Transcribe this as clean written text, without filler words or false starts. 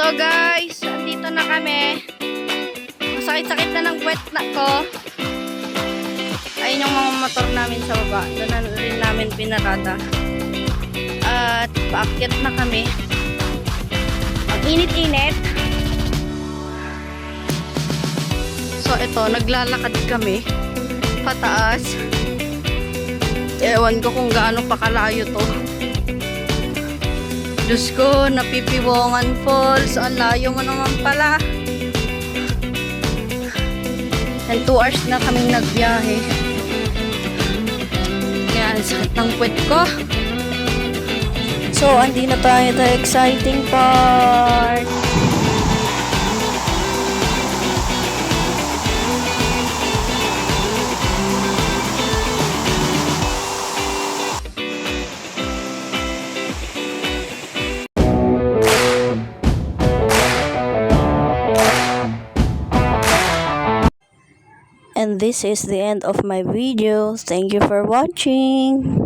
So guys, andito na kami. Masakit-sakit na ng puwet na ko. Ayun yung mga motor namin sa baba. Doon na rin namin pinarada. At paakyat na kami. Ang init-init. So ito, naglalakad kami pataas. Ewan ko kung gaano pa kalayo to. Diyos ko, Napipiwongan Falls. Ang layo mo naman pala. And 2 hours na kaming nagbiyahe. Kaya sakit ng puwet ko. So, andito na tayo sa exciting part. And this is the end of my video. Thank you for watching.